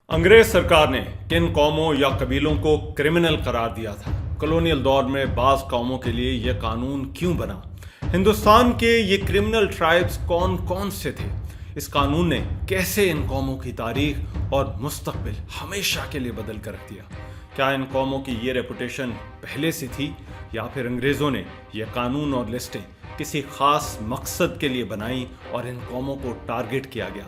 انگریز سرکار نے کن قوموں یا قبیلوں کو کرمنل قرار دیا تھا؟ کلونیل دور میں بعض قوموں کے لیے یہ قانون کیوں بنا؟ ہندوستان کے یہ کرمنل ٹرائبز کون کون سے تھے؟ اس قانون نے کیسے ان قوموں کی تاریخ اور مستقبل ہمیشہ کے لیے بدل کر رکھ دیا؟ کیا ان قوموں کی یہ ریپوٹیشن پہلے سے تھی یا پھر انگریزوں نے یہ قانون اور لسٹیں کسی خاص مقصد کے لیے بنائیں اور ان قوموں کو ٹارگٹ کیا گیا؟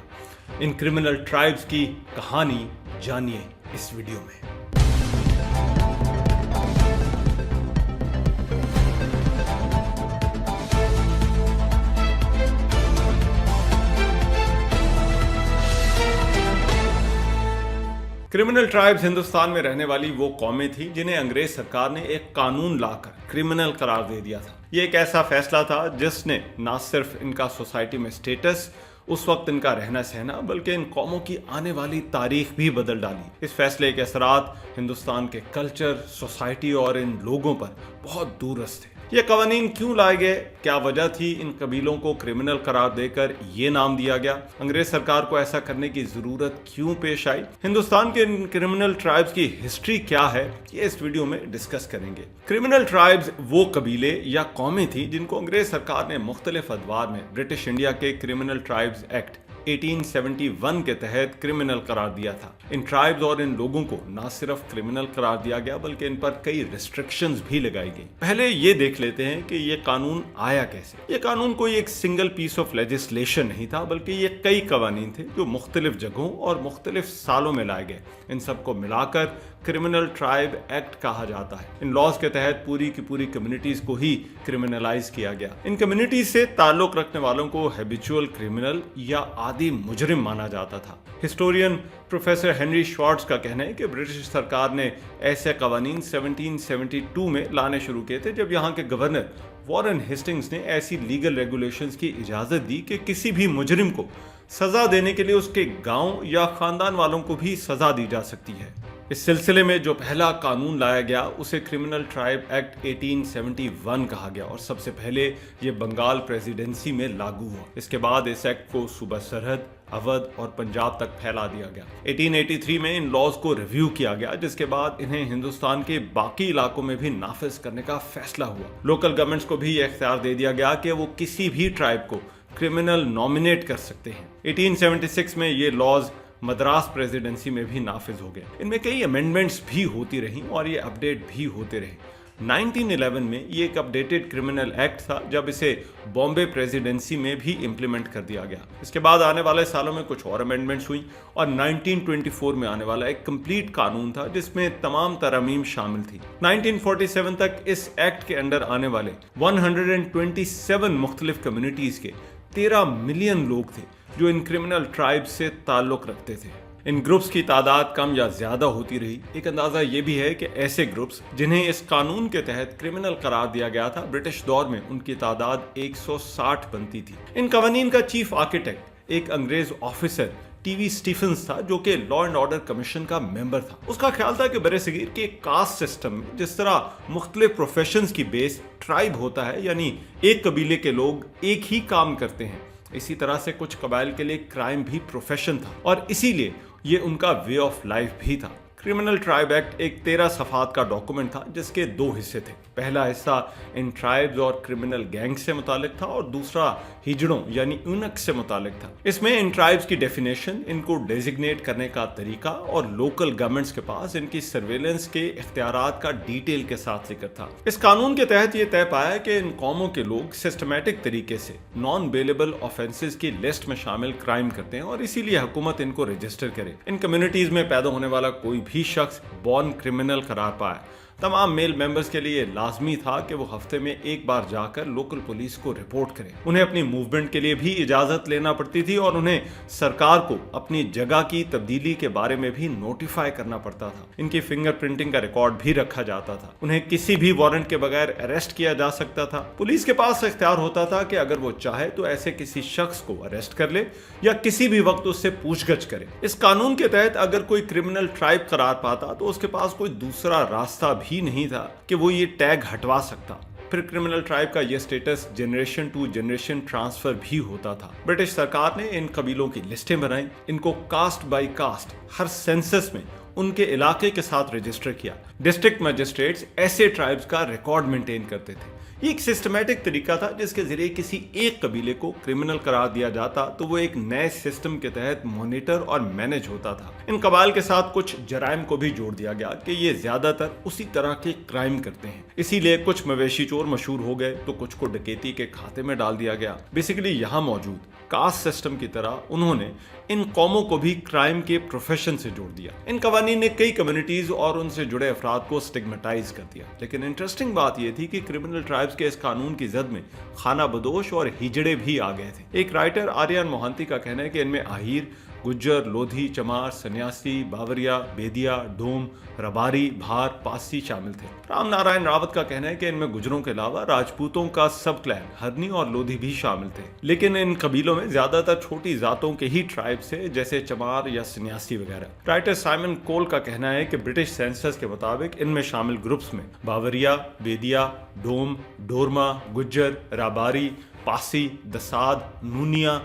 ان کرمنل ٹرائبز کی کہانی جانیے اس ویڈیو میں۔ کرمنل ٹرائبز ہندوستان میں رہنے والی وہ قومیں تھیں جنہیں انگریز سرکار نے ایک قانون لا کر کرمنل قرار دے دیا تھا۔ یہ ایک ایسا فیصلہ تھا جس نے نہ صرف ان کا سوسائٹی میں سٹیٹس، اس وقت ان کا رہنا سہنا، بلکہ ان قوموں کی آنے والی تاریخ بھی بدل ڈالی۔ اس فیصلے کے اثرات ہندوستان کے کلچر، سوسائٹی اور ان لوگوں پر بہت دوررس تھے۔ یہ قوانین کیوں لائے گئے؟ کیا وجہ تھی ان قبیلوں کو کرمنل قرار دے کر یہ نام دیا گیا؟ انگریز سرکار کو ایسا کرنے کی ضرورت کیوں پیش آئی؟ ہندوستان کے ان کرمنل ٹرائبز کی ہسٹری کیا ہے، یہ اس ویڈیو میں ڈسکس کریں گے۔ کرمنل ٹرائبز وہ قبیلے یا قومیں تھیں جن کو انگریز سرکار نے مختلف ادوار میں برٹش انڈیا کے کرمنل ٹرائبز ایکٹ 1871 کے تحت کرمنل قرار دیا تھا۔ ان ٹرائبز اور ان لوگوں کو نہ صرف کرمنل قرار دیا گیا بلکہ ان پر کئی ریسٹرکشنز بھی لگائی گئی۔ پہلے یہ دیکھ لیتے ہیں کہ یہ قانون آیا کیسے۔ یہ قانون کوئی ایک سنگل پیس آف لیجسلیشن نہیں تھا بلکہ یہ کئی قوانین تھے جو مختلف جگہوں اور مختلف سالوں میں لائے گئے۔ ان سب کو ملا کر کرمنل ٹرائب ایکٹ کہا جاتا ہے۔ ان لاز کے تحت پوری کی پوری کمیونٹیز کو ہی کرمنلائز کیا گیا۔ ان کمیونٹیز سے تعلق رکھنے والوں کو ہیبیچول کرمنل یا عادی مجرم مانا جاتا تھا۔ ہسٹورین پروفیسر ہنری شوارٹز کا کہنا ہے کہ برٹش سرکار نے ایسے قوانین 1772 میں لانے شروع کیے تھے جب یہاں کے گورنر وارن ہیسٹنگز نے ایسی لیگل ریگولیشنز کی اجازت دی کہ کسی بھی مجرم کو سزا دینے کے لیے اس کے گاؤں یا خاندان والوں کو بھی سزا دی جا سکتی ہے۔ اس سلسلے میں جو پہلا قانون لایا گیا اسے کرمنل ٹرائب ایکٹ 1871 کہا گیا اور سب سے پہلے یہ بنگال پریزیڈنسی میں لاگو ہوا۔ اس کے بعد اس ایکٹ کو صوبہ سرحد، اودھ اور پنجاب تک پھیلا دیا گیا۔ 1883 میں ان لاز کو ریویو کیا گیا جس کے بعد انہیں ہندوستان کے باقی علاقوں میں بھی نافذ کرنے کا فیصلہ ہوا۔ لوکل گورنمنٹس کو بھی یہ اختیار دے دیا گیا کہ وہ کسی بھی ٹرائب کو کرمنل نامینیٹ کر سکتے ہیں۔ 1876 میں یہ لاز مدراس پریزیڈنسی میں بھی نافذ ہو گئے۔ ان میں کئی امینڈمنٹس بھی ہوتی رہیں اور یہ اپڈیٹ بھی ہوتے رہے۔ 1911 میں یہ ایک اپڈیٹڈ کرمنل ایکٹ تھا جب اسے بامبے پریزیڈنسی میں بھی امپلیمنٹ کر دیا گیا۔ اس کے بعد آنے والے سالوں میں کچھ اور امینڈمنٹس ہوئیں اور 1924 میں آنے والا ایک کمپلیٹ قانون تھا جس میں تمام ترامیم شامل تھی۔ 1947 تک اس ایکٹ کے انڈر آنے والے 127 مختلف کمیونٹیز کے 13 ملین لوگ تھے جو ان کرمنل ٹرائب سے تعلق رکھتے تھے۔ ان گروپس کی تعداد کم یا زیادہ ہوتی رہی۔ ایک اندازہ یہ بھی ہے کہ ایسے گروپس جنہیں اس قانون کے تحت کرمنل قرار دیا گیا تھا برٹش دور میں ان کی تعداد 160 بنتی تھی۔ ان قوانین کا چیف آرکیٹیکٹ ایک انگریز آفیسر ٹی وی سٹیفنز تھا جو کہ لا اینڈ آرڈر کمیشن کا ممبر تھا۔ اس کا خیال تھا کہ برصغیر کے کاسٹ سسٹم میں جس طرح مختلف پروفیشنز کی بیس ٹرائب ہوتا ہے، یعنی ایک قبیلے کے لوگ ایک ہی کام کرتے ہیں، اسی طرح سے کچھ قبائل کے لیے کرائم بھی پروفیشن تھا اور اسی لیے یہ ان کا وے آف لائف بھی تھا۔ کرمنل ٹرائب ایکٹ ایک 13 صفحات کا ڈاکومنٹ تھا جس کے 2 حصے تھے۔ پہلا حصہ ان ٹرائبز اور کرمنل گینگ سے متعلق تھا اور دوسرا ہجڑوں یعنی ایونک سے متعلق تھا۔ اس میں ان ٹرائبز کی ڈیفینیشن، ان کو ڈیزگنیٹ کرنے کا طریقہ اور لوکل گورنمنٹس کے پاس ان کی سرویلنس کے اختیارات کا ڈیٹیل کے ساتھ ذکر تھا۔ اس قانون کے تحت یہ طے پایا کہ ان قوموں کے لوگ سسٹمیٹک طریقے سے نان بیلیبل آفینسز کی لسٹ میں شامل کرائم کرتے ہیں اور اسی لیے حکومت ان کو رجسٹر کرے۔ ان کمیونٹیز میں پیدا ہونے والا کوئی بھی شخص بورن کرمنل قرار پایا۔ تمام میل ممبرز کے لیے لازمی تھا کہ وہ ہفتے میں ایک بار جا کر لوکل پولیس کو رپورٹ کریں۔ انہیں اپنی موومنٹ کے لیے بھی اجازت لینا پڑتی تھی اور انہیں سرکار کو اپنی جگہ کی تبدیلی کے بارے میں بھی نوٹیفائی کرنا پڑتا تھا۔ ان کی فنگر پرنٹنگ کا ریکارڈ بھی رکھا جاتا تھا۔ انہیں کسی بھی وارنٹ کے بغیر اریسٹ کیا جا سکتا تھا۔ پولیس کے پاس اختیار ہوتا تھا کہ اگر وہ چاہے تو ایسے کسی شخص کو اریسٹ کر لے یا کسی بھی وقت اس سے پوچھ گچھ کرے۔ اس قانون کے تحت اگر کوئی کرمنل ٹرائب قرار پاتا تو اس کے پاس کوئی دوسرا راستہ بھی نہیں تھا کہ وہ یہ ٹیگ ہٹوا سکتا۔ फिर क्रिमिनल ट्राइब का यह status generation to generation transfer भी होता था। ब्रिटिश सरकार ने इन कबीलों की लिस्टें बनाई, इनको कास्ट बाय कास्ट हर सेंसस में उनके इलाके के साथ रजिस्टर किया। डिस्ट्रिक्ट मजिस्ट्रेट्स ऐसे ट्राइब्स का रिकॉर्ड मेंटेन करते थे। ये एक सिस्टमैटिक तरीका था जिसके जरिए किसी एक कबीले को क्रिमिनल करार दिया जाता तो वो एक नए सिस्टम के तहत मॉनिटर और मैनेज होता था। इन कबाइल के साथ कुछ जराइम को भी जोड़ दिया गया कि ये ज्यादातर उसी तरह के क्राइम करते हैं, इसीलिए कुछ मवेशी चोर मशहूर हो गए तो कुछ को डकैती के खाते में डाल दिया गया। बेसिकली यहाँ मौजूद कास्ट सिस्टम की तरह उन्होंने इन कौमों को भी क्राइम के प्रोफेशन से जोड़ दिया। इन कवानीन ने कई कम्युनिटीज और उनसे जुड़े अफराद को स्टिग्मेटाइज कर दिया। लेकिन इंटरेस्टिंग बात यह थी कि क्रिमिनल ट्राइब्स के इस कानून की जद में खाना बदोश और हिजड़े भी आ गए थे। एक राइटर आर्यन मोहंती का कहना है कि इनमें आहिर, गुज्जर, लोधी, चमार, सन्यासी, बावरिया, बेदिया, डोम, रबारी, भार, पासी शामिल थे। राम नारायण रावत का कहना है कि इनमें गुजरों के अलावा राजपूतों का सब क्लैन हरनी और लोधी भी शामिल थे। लेकिन इन कबीलों में ज्यादातर छोटी जातों के ही ट्राइब्स थे, जैसे चमार या सन्यासी वगैरह। राइटर साइमन कोल का कहना है कि ब्रिटिश सेंसस के मुताबिक इनमें शामिल ग्रुप्स में बावरिया, बेदिया, डोम, डोरमा, गुज्जर, राबारी, पासी, दसाद, नूनिया,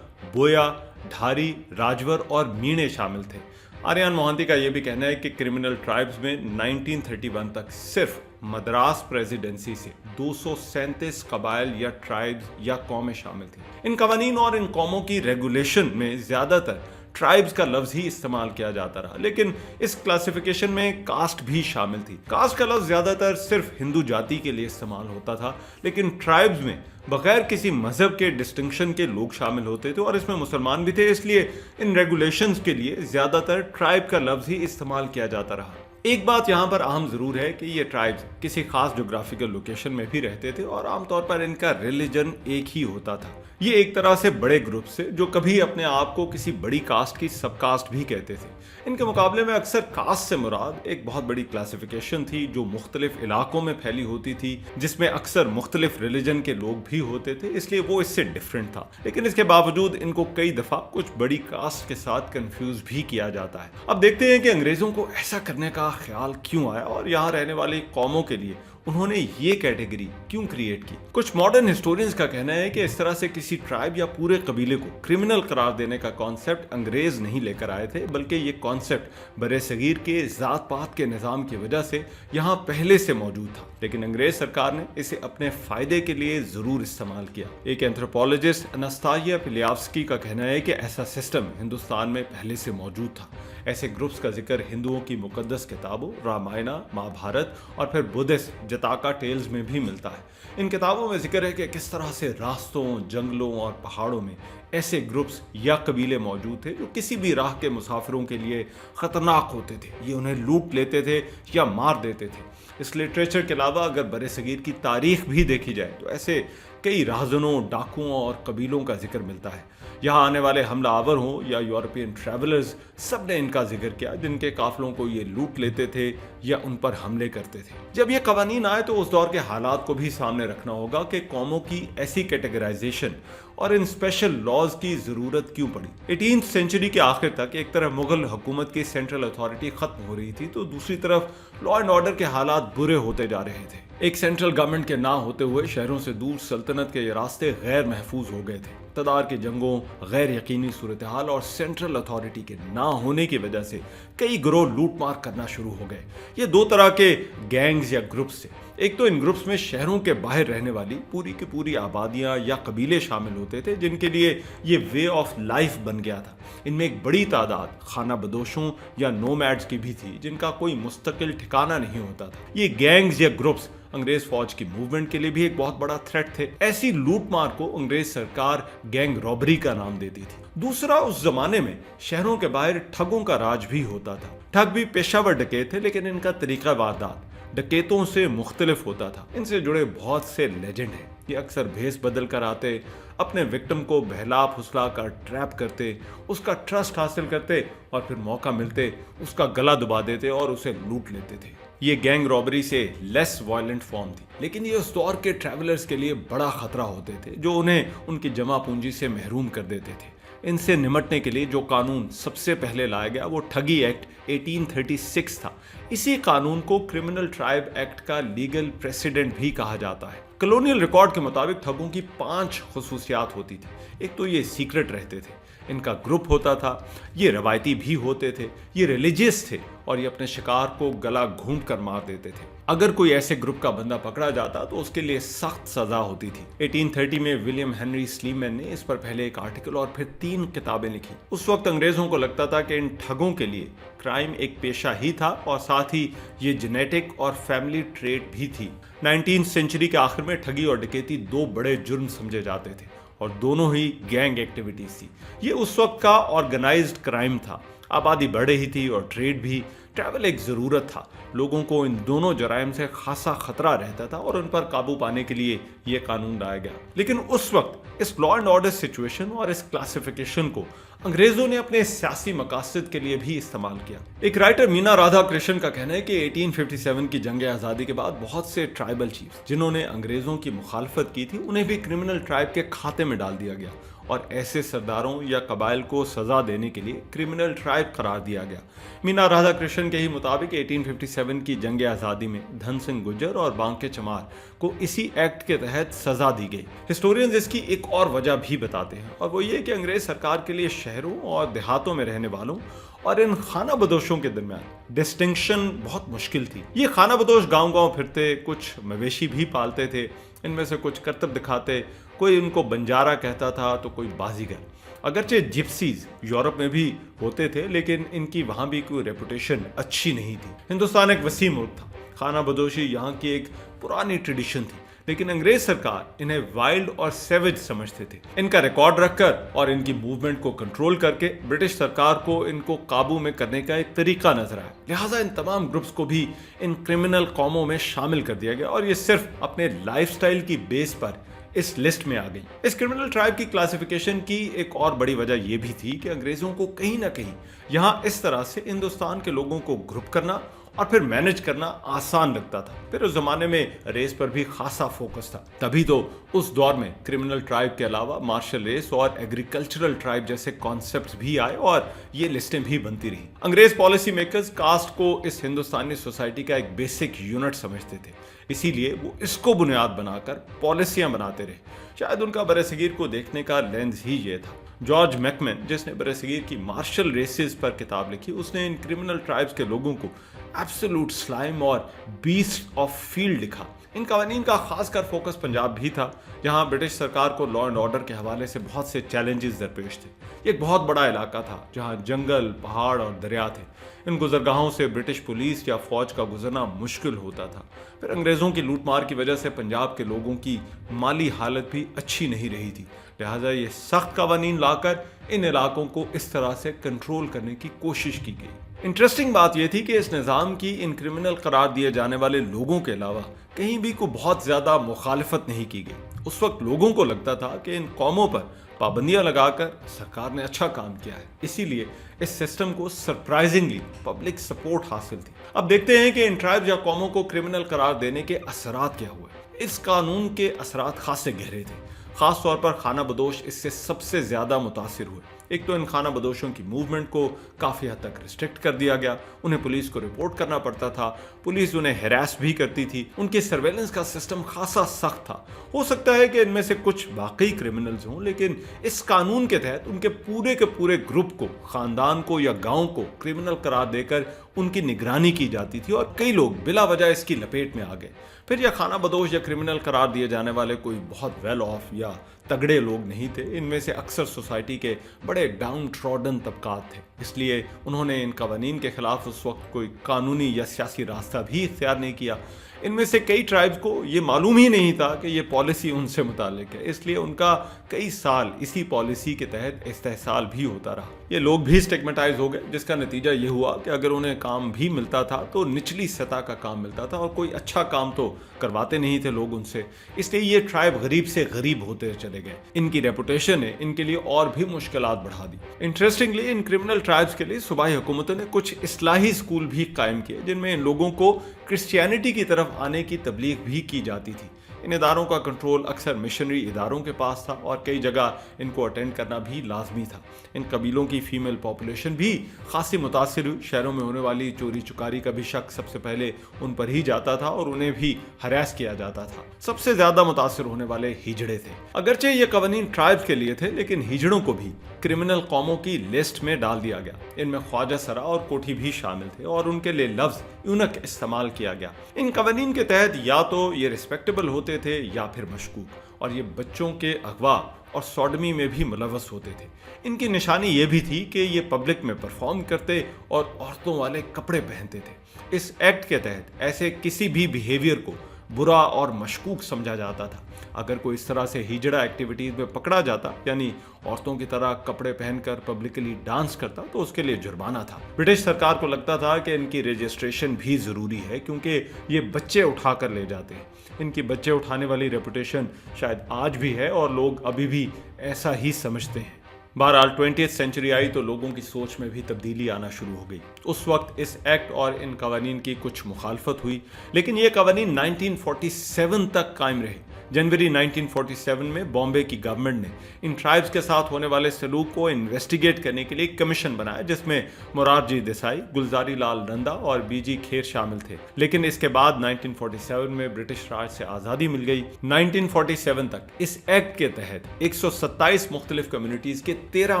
बोया, ढारी, राजवर और मीणे शामिल थे। आर्यन मोहंती का यह भी कहना है कि क्रिमिनल ट्राइब्स में 1931 तक सिर्फ मद्रास प्रेसिडेंसी से 237 कबाइल या ट्राइब्स या कौमें शामिल थी। इन कवानीन और इन कौमों की रेगुलेशन में ज्यादातर ट्राइब्स का लफ्ज ही इस्तेमाल किया जाता रहा, लेकिन इस क्लासिफिकेशन में कास्ट भी शामिल थी। कास्ट का लफ्ज ज्यादातर सिर्फ हिंदू जाति के लिए इस्तेमाल होता था, लेकिन ट्राइब्स में बगैर किसी मजहब के डिस्टिंक्शन के लोग शामिल होते थे और इसमें मुसलमान भी थे, इसलिए इन रेगुलेशंस के लिए ज्यादातर ट्राइब का लफ्ज ही इस्तेमाल किया जाता रहा। एक बात यहाँ पर अहम जरूर है कि ये ट्राइब्स किसी खास जोग्राफिकल लोकेशन में भी रहते थे और आमतौर पर इनका रिलीजन एक ही होता था। ये एक तरह से बड़े ग्रुप से जो कभी अपने आप को किसी बड़ी कास्ट की सब कास्ट भी कहते थे। इनके मुकाबले में अक्सर कास्ट से मुराद एक बहुत बड़ी क्लासिफिकेशन थी जो मुख्तलिफ इलाकों में फैली होती थी, जिसमें अक्सर मुख्तलिफ रिलीजन के लोग भी होते थे, इसलिए वो इससे डिफरेंट था। लेकिन इसके बावजूद इनको कई दफा कुछ बड़ी कास्ट के साथ कंफ्यूज भी किया जाता है। अब देखते हैं कि अंग्रेजों को ऐसा करने का ख्याल क्यों आया और यहाँ रहने वाली कौमों के लिए उन्होंने ये कैटेगरी क्यों क्रिएट की। कुछ मॉडर्न हिस्टोरियंस का कहना है कि इस तरह से किसी ट्राइब या पूरे कबीले को क्रिमिनल करार देने का कॉन्सेप्ट अंग्रेज नहीं लेकर आए थे, बल्कि ये कॉन्सेप्ट बरे सगीर के जात पात के निज़ाम की वजह से यहाँ पहले से मौजूद था, लेकिन अंग्रेज सरकार ने इसे अपने फायदे के लिए जरूर इस्तेमाल किया। एक एंथ्रोपोलॉजिस्ट अनास्तासिया पिलियावस्की का कहना है कि ऐसा सिस्टम हिंदुस्तान में पहले से मौजूद था। ऐसे ग्रुप्स का जिक्र हिंदुओं की मुकद्दस किताबों रामायण, महाभारत और फिर बुद्धिस्ट जताका टेल्स में भी मिलता है। इन किताबों में जिक्र है कि किस तरह से रास्तों, जंगलों और पहाड़ों में ऐसे ग्रुप्स या कबीले मौजूद थे जो किसी भी राह के मुसाफिरों के लिए खतरनाक होते थे। ये उन्हें लूट लेते थे या मार देते थे। इस लिटरेचर के अलावा अगर बरे सगीर की तारीख भी देखी जाए तो ऐसे कई राहजनों, डाकुओं और कबीलों का जिक्र मिलता है। यहाँ आने वाले हमला आवर हों या यूरोपियन ट्रैवलर्स, सब ने इनका जिक्र किया जिनके काफिलों को ये लूट लेते थे या उन पर हमले करते थे। जब ये कवानीन आए तो उस दौर के हालात को भी सामने रखना होगा कि कौमों की ऐसी कैटेगराइजेशन और इन स्पेशल लॉज की जरूरत क्यों पड़ी। 18th सेंचुरी के आखिर तक एक तरफ मुगल हुकूमत की सेंट्रल अथॉरिटी खत्म हो रही थी तो दूसरी तरफ लॉ एंड ऑर्डर के हालात बुरे होते जा रहे थे। एक सेंट्रल गवर्नमेंट के ना होते हुए शहरों से दूर सल्तनत के ये रास्ते गैर महफूज हो गए थे। इक़्तिदार की जंगों, गैर यकीनी सूरत हाल और सेंट्रल अथॉरिटी के ना होने की वजह से कई गिरोह लूट मार करना शुरू हो गए। ये दो तरह के गैंग्स या ग्रुप्स थे। एक तो इन ग्रुप्स में शहरों के बाहर रहने वाली पूरी की पूरी आबादियां या कबीले शामिल होते थे जिनके लिए ये वे ऑफ लाइफ बन गया था। इनमें एक बड़ी तादाद खाना बदोशों या नोमैड्स की भी थी जिनका कोई मुस्तकिल ठिकाना नहीं होता था। ये गैंग्स या ग्रुप्स अंग्रेज फौज की मूवमेंट के लिए भी एक बहुत बड़ा थ्रेट थे। ऐसी लूटमार को अंग्रेज सरकार गैंग रॉबरी का नाम देती थी। दूसरा, उस जमाने में शहरों के बाहर ठगों का राज भी होता था। ठग भी पेशावर डकैत थे, लेकिन इनका तरीका वारदात डकैतों से मुख्तलिफ होता था। इनसे जुड़े बहुत से लेजेंड हैं। ये अक्सर भेस बदल कर आते, अपने विक्टिम को बहला फुसला कर ट्रैप करते, उसका ट्रस्ट हासिल करते और फिर मौका मिलते उसका गला दबा देते और उसे लूट लेते थे। ये गैंग रॉबरी से लेस वायलेंट फॉर्म थी, लेकिन ये उस दौर के ट्रैवलर्स के लिए बड़ा खतरा होते थे जो उन्हें उनकी जमा पूंजी से महरूम कर देते थे। इनसे निमटने के लिए जो कानून सबसे पहले लाया गया वो ठगी एक्ट 1836 था। इसी कानून को क्रिमिनल ट्राइब एक्ट का लीगल प्रेसिडेंट भी कहा जाता है। कॉलोनियल रिकॉर्ड के मुताबिक ठगों की 5 खसूसियात होती थी। एक तो ये सीक्रेट रहते थे, इनका ग्रुप होता था, ये रवायती भी होते थे, ये रिलीजियस थे और ये अपने शिकार को गला घूंट कर मार देते थे। अगर कोई ऐसे ग्रुप का बंदा पकड़ा जाता तो उसके लिए सख्त सजा होती थी। 1830 में विलियम हेनरी स्लीमैन ने इस पर पहले एक आर्टिकल और फिर 3 किताबें लिखी। उस वक्त अंग्रेजों को लगता था कि इन ठगों के लिए क्राइम एक पेशा ही था और साथ ही ये जेनेटिक और फैमिली ट्रेट भी थी। 19वीं सेंचुरी के आखिर में ठगी और डकैती 2 बड़े जुर्म समझे जाते थे और दोनों ही गैंग एक्टिविटीज थी। ये उस वक्त का ऑर्गेनाइज्ड क्राइम था। आबादी बढ़ रही थी और ट्रेड भी, ट्रैवल एक ज़रूरत था। लोगों को इन दोनों जराइम से खासा खतरा रहता था और उन पर काबू पाने के लिए ये कानून लाया गया। लेकिन उस वक्त इस लॉ एंड ऑर्डर सिचुएशन और इस क्लासिफिकेशन को अंग्रेजों ने अपने सियासी मकासद के लिए भी इस्तेमाल किया। एक राइटर मीना राधा कृष्णन का कहना है कि 1857 की जंग आज़ादी के बाद बहुत से ट्राइबल चीफ्स जिन्होंने अंग्रेजों की मुखालफत की थी उन्हें भी क्रिमिनल ट्राइब के खाते में डाल दिया गया और ऐसे सरदारों या कबाइल को सजा देने के लिए क्रिमिनल ट्राइब करार दिया गया। मीना राधा कृष्णन के ही मुताबिक 1857 की जंग आज़ादी में धन सिंह गुर्जर और बांके चमार को इसी एक्ट के तहत सजा दी गई। हिस्टोरियंस इसकी एक और वजह भी बताते हैं और वो ये कि अंग्रेज सरकार के लिए शहरों और देहातों में रहने वालों और इन खाना बदोशों के दरमियान डिस्टिंक्शन बहुत मुश्किल थी। ये खाना बदोश गांव-गांव फिरते, कुछ मवेशी भी पालते थे, इनमें से कुछ करतब दिखाते, कोई उनको बंजारा कहता था तो कोई बाजीगर। अगरचे जिप्सीज यूरोप में भी होते थे लेकिन इनकी वहाँ भी कोई रेपुटेशन अच्छी नहीं थी। हिंदुस्तान एक वसीम मुल्क था, खाना बदोशी यहाँ की एक पुरानी ट्रेडिशन थी, लेकिन अंग्रेज सरकार इन्हें वाइल्ड और सेवेज समझते थे। इनका रिकॉर्ड रखकर और इनकी मूवमेंट को कंट्रोल करके ब्रिटिश सरकार को इनको काबू में करने का एक तरीका नजर आया। लिहाजा इन तमाम ग्रुप्स को भी इन क्रिमिनल कौमों में शामिल कर दिया गया और ये सिर्फ अपने लाइफस्टाइल की बेस पर इस लिस्ट में आ गई। इस क्रिमिनल ट्राइब की क्लासिफिकेशन की एक और बड़ी वजह यह भी थी कि अंग्रेजों को कहीं ना कहीं यहाँ इस तरह से हिंदुस्तान के लोगों को ग्रुप करना और फिर मैनेज करना आसान लगता था। फिर उस जमाने में रेस पर भी खासा फोकस था, तभी तो उस दौर में क्रिमिनल ट्राइब के अलावा मार्शल रेस और एग्रीकल्चरल ट्राइब जैसे कॉन्सेप्ट्स भी आए और ये लिस्टें भी बनती रही। अंग्रेज पॉलिसी मेकर्स कास्ट को इस हिंदुस्तानी सोसाइटी का एक बेसिक यूनिट समझते थे, इसीलिए वो इसको बुनियाद बनाकर पॉलिसियां बनाते रहे। शायद उनका बरसगीर को देखने का लेंस ही ये था। जॉर्ज मैकमैन, जिसने बरसगीर की मार्शल रेसेस पर किताब लिखी, उसने इन क्रिमिनल ट्राइब्स के लोगों को एब्सोल्यूट स्लाइम और बीस्ट ऑफ फील्ड लिखा। इन कवानीन का खासकर फोकस पंजाब भी था, जहां ब्रिटिश सरकार को लॉ एंड ऑर्डर के हवाले से बहुत से चैलेंजेस दरपेश थे। ये एक बहुत बड़ा इलाका था जहां जंगल, पहाड़ और दरिया थे। इन गुजरगाहों से ब्रिटिश पुलिस या फौज का गुजरना मुश्किल होता था। फिर अंग्रेजों की लूटमार की वजह से पंजाब के लोगों की माली हालत भी अच्छी नहीं रही थी, लिहाजा ये सख्त कवानीन लाकर इन इलाकों को इस तरह से कंट्रोल करने की कोशिश की गई। इंटरेस्टिंग बात यह थी कि इस निज़ाम की इन क्रिमिनल करार दिए जाने वाले लोगों के अलावा कहीं भी कोई बहुत ज़्यादा मुखालफत नहीं की गई। उस वक्त लोगों को लगता था कि इन कौमों पर पाबंदियां लगाकर सरकार ने अच्छा काम किया है, इसीलिए इस सिस्टम को सरप्राइजिंगली पब्लिक सपोर्ट हासिल थी। अब देखते हैं कि इन ट्राइब या कौमों को क्रिमिनल करार देने के असरात क्या हुए। इस कानून के असरात खासे गहरे थे, खास तौर पर खाना बदोश इससे सबसे ज्यादा मुतासिर हुए। एक तो इन खाना बदोशों की मूवमेंट को काफी हद तक रिस्ट्रिक्ट कर दिया गया, उन्हें पुलिस को रिपोर्ट करना पड़ता था, पुलिस उन्हें हैरेस भी करती थी, उनके सर्वेलेंस का सिस्टम खासा सख्त था। हो सकता है कि इनमें से कुछ वाकई क्रिमिनल्स हों, लेकिन इस कानून के तहत उनके पूरे ग्रुप को, खानदान को या गांव को क्रिमिनल करार देकर उनकी निगरानी की जाती थी और कई लोग बिला वजह इसकी लपेट में आ गए। फिर यह खाना बदोश या क्रिमिनल करार दिए जाने वाले कोई बहुत वेल ऑफ या तगड़े लोग नहीं थे, इनमें से अक्सर सोसाइटी के बड़े डाउन ट्रॉडन तबकात थे, इसलिए उन्होंने इन कवानीन के खिलाफ उस वक्त कोई कानूनी या सियासी रास्ता भी इख्तियार नहीं किया। इनमें से कई ट्राइब्स को ये मालूम ही नहीं था कि ये पॉलिसी उनसे मुताल्लिक है, इसलिए उनका कई साल इसी पॉलिसी के तहत इस्तेहसाल भी होता रहा। ये लोग भी स्टिग्मेटाइज हो गए, जिसका नतीजा ये हुआ कि अगर उन्हें काम भी मिलता था तो निचली सतह का काम मिलता था और कोई अच्छा काम तो करवाते नहीं थे लोग उनसे, इसलिए ये ट्राइब गरीब से गरीब होते चले गए। इनकी रेपुटेशन ने इनके लिए और भी मुश्किलात बढ़ा दी। इंटरेस्टिंगली इन क्रिमिनल ट्राइब्स के लिए सूबाई हुकूमतों ने कुछ इस्लाही स्कूल भी कायम किए, जिनमें इन लोगों को क्रिश्चियनिटी की तरफ आने की तबलीग भी की जाती थी। इन इदारों का कंट्रोल अक्सर मिशनरी इदारों के पास था और कई जगह इनको अटेंड करना भी लाजमी था। इन कबीलों की फीमेल पॉपुलेशन भी खासी मुतासिर हुई। शहरों में होने वाली चोरी चुकारी का भी शक सबसे पहले उन पर ही जाता था और उन्हें भी हरास किया जाता था। सबसे ज्यादा मुतासिर होने वाले हिजड़े थे। अगरचे ये कवानीन ट्राइब्स के लिए थे, लेकिन हिजड़ों को भी क्रिमिनल कौमों की लिस्ट में डाल दिया गया। इनमें ख्वाजा सरा और कोठी भी शामिल थे और उनके लिए लफ्ज यूनक इस्तेमाल किया गया। इन कवानीन के तहत या तो ये रिस्पेक्टेबल होते थे या फिर मशकूक, और ये बच्चों के अगवा और सॉडमी में भी मुलव्वस होते थे। इनकी निशानी ये भी थी कि ये पब्लिक में परफॉर्म करते और औरतों वाले कपड़े पहनते थे। इस एक्ट के तहत ऐसे किसी भी बिहेवियर को बुरा और मशकूक समझा जाता था। अगर कोई इस तरह से हिजड़ा एक्टिविटीज में पकड़ा जाता, यानी औरतों की तरह कपड़े पहनकर पब्लिकली डांस करता, तो उसके लिए जुर्माना था। ब्रिटिश सरकार को लगता था कि इनकी रजिस्ट्रेशन भी जरूरी है, क्योंकि ये बच्चे उठा कर ले जाते हैं। इनकी बच्चे उठाने वाली रेपुटेशन शायद आज भी है और लोग अभी भी ऐसा ही समझते हैं। बहरहाल 20th सेंचुरी आई तो लोगों की सोच में भी तब्दीली आना शुरू हो गई। उस वक्त इस एक्ट और इन कवानीन की कुछ मुखालफत हुई, लेकिन ये कवानीन 1947 तक कायम रहे। जनवरी 1947 में बॉम्बे की गवर्नमेंट ने इन ट्राइब्स के साथ होने वाले सलूक को इन्वेस्टिगेट करने के लिए एक कमीशन बनाया, जिसमें मोरारजी देसाई, गुलजारी लाल नंदा और बीजी खेर शामिल थे। लेकिन इसके बाद 1947 में ब्रिटिश राज से आज़ादी मिल गई। 1947 तक इस एक्ट के तहत 127 मुख्तलिफ कम्युनिटीज़ के 13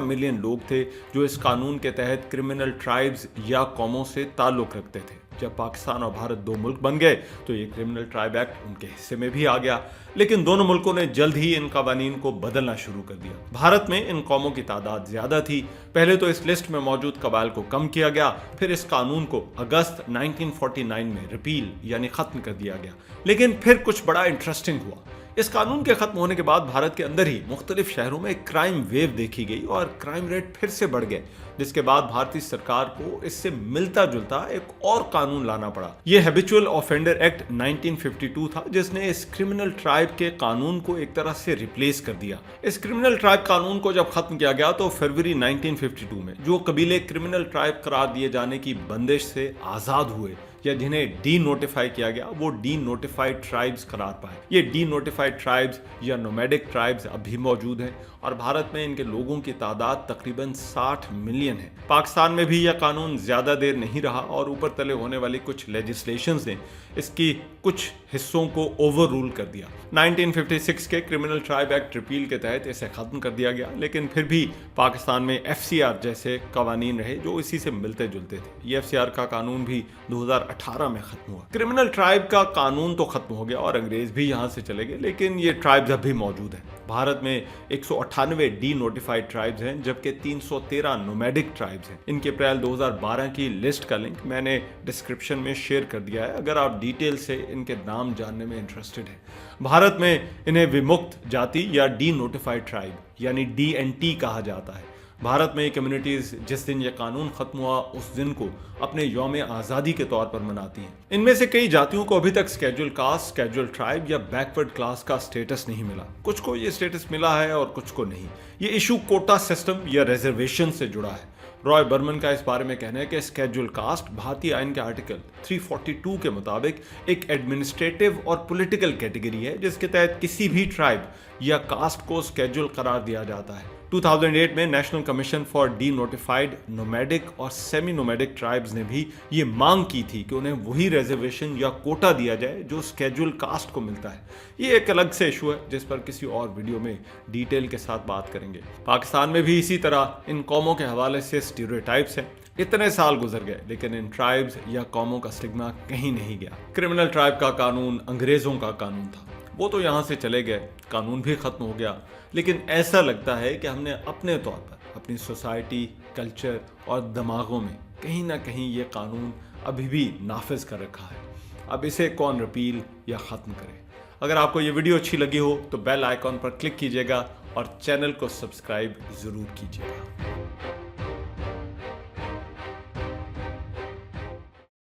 मिलियन लोग थे जो इस कानून के तहत क्रिमिनल ट्राइब्स या कौमों से ताल्लुक़ रखते थे। जब पाकिस्तान और भारत दो मुल्क बन गए तो ये क्रिमिनल ट्राइब एक्ट उनके हिस्से में भी आ गया, लेकिन दोनों मुल्कों ने जल्द ही इन कवानीन को बदलना शुरू कर दिया। भारत में इन कौमों की तादाद ज्यादा थी। पहले तो इस लिस्ट में मौजूद कबाइल को कम किया गया, फिर इस कानून को अगस्त 1949 में रिपील यानी खत्म कर दिया गया। लेकिन फिर कुछ बड़ा इंटरेस्टिंग हुआ। इस कानून के खत्म होने के बाद भारत के अंदर ही मुख्तलिफ शहरों में क्राइम वेव देखी गई और क्राइम रेट फिर से बढ़ गए, जिसके बाद भारतीय सरकार को इससे मिलता जुलता एक और कानून लाना पड़ा। यह हैबिचुअल ऑफेंडर एक्ट 1952 था, जिसने इस क्रिमिनल ट्राइब के कानून को एक तरह से रिप्लेस कर दिया। इस क्रिमिनल ट्राइब कानून को जब खत्म किया गया तो फरवरी 1952 में जो कबीले क्रिमिनल ट्राइब करार दिए जाने की बंदिश से आजाद हुए या जिन्हें डी नोटिफाई किया गया, वो डी नोटिफाइड ट्राइब्स करार पाए। ये डी नोटिफाइड ट्राइब्स या नोमैडिक ट्राइब्स अब भी मौजूद हैं और भारत में इनके लोगों की तादाद तकरीबन 60 मिलियन है। पाकिस्तान में भी यह कानून ज्यादा देर नहीं रहा और ऊपर तले होने वाली कुछ लेजिस्लेशंस ने इसकी कुछ हिस्सों को ओवर रूल कर दिया। 1956 के क्रिमिनल ट्राइब एक्ट रिपील के तहत इसे खत्म कर दिया गया, लेकिन फिर भी पाकिस्तान में FCR जैसे कवानीन रहे जो इसी से मिलते जुलते थे। ये FCR का कानून भी 2018 में खत्म हुआ। क्रिमिनल ट्राइब का कानून तो खत्म हो गया और अंग्रेज भी यहाँ से चले गए, लेकिन ये ट्राइब्स अब भी मौजूद हैं। भारत में 198 डी नोटिफाइड ट्राइब्स हैं, जबकि 313 नोमैडिक ट्राइब्स हैं। इनके अप्रैल 2012 की लिस्ट का लिंक मैंने डिस्क्रिप्शन में शेयर कर दिया है, अगर आप डिटेल से इनके नाम जानने में इंटरेस्टेड हैं। भारत में इन्हें विमुक्त जाति या डी नोटिफाइड ट्राइब यानी DNT कहा जाता है। भारत में कम्युनिटीज जिस दिन यह कानून खत्म हुआ उस दिन को अपने यौम आज़ादी के तौर पर मनाती हैं। इनमें से कई जातियों को अभी तक स्केड्यूल कास्ट, स्केड्यूल ट्राइब या बैकवर्ड क्लास का स्टेटस नहीं मिला। कुछ को ये स्टेटस मिला है और कुछ को नहीं। ये इशू कोटा सिस्टम या रिजर्वेशन से जुड़ा है। रॉय बर्मन का इस बारे में कहना है कि स्केड्यूल कास्ट भारतीय आइन के आर्टिकल 342 के मुताबिक एक एडमिनिस्ट्रेटिव और पॉलिटिकल कैटेगरी है, जिसके तहत किसी भी ट्राइब या कास्ट को स्केड्यूल करार दिया जाता है। 2008 में national commission for D notified nomadic और सेमी नोमैडिक ट्राइब्स ने भी ये मांग की थी कि उन्हें वही रिजर्वेशन या कोटा दिया जाए जो स्केड्यूल कास्ट को मिलता है। ये एक अलग से इशू है जिस पर किसी और वीडियो में डिटेल के साथ बात करेंगे। पाकिस्तान में भी इसी तरह इन कौमों के हवाले से स्टीरियोटाइप्स हैं। इतने साल गुजर गए लेकिन इन ट्राइब्स या कौमों का स्टिग्मा कहीं नहीं गया। क्रिमिनल ट्राइब का कानून अंग्रेजों का कानून था, वो तो यहाँ से चले गए, कानून भी खत्म हो गया, लेकिन ऐसा लगता है कि हमने अपने तौर पर अपनी सोसाइटी, कल्चर और दिमागों में कहीं ना कहीं ये कानून अभी भी नाफिज कर रखा है। अब इसे कौन रिपील या ख़त्म करे। अगर आपको ये वीडियो अच्छी लगी हो तो बेल आइकॉन पर क्लिक कीजिएगा और चैनल को सब्सक्राइब ज़रूर कीजिएगा।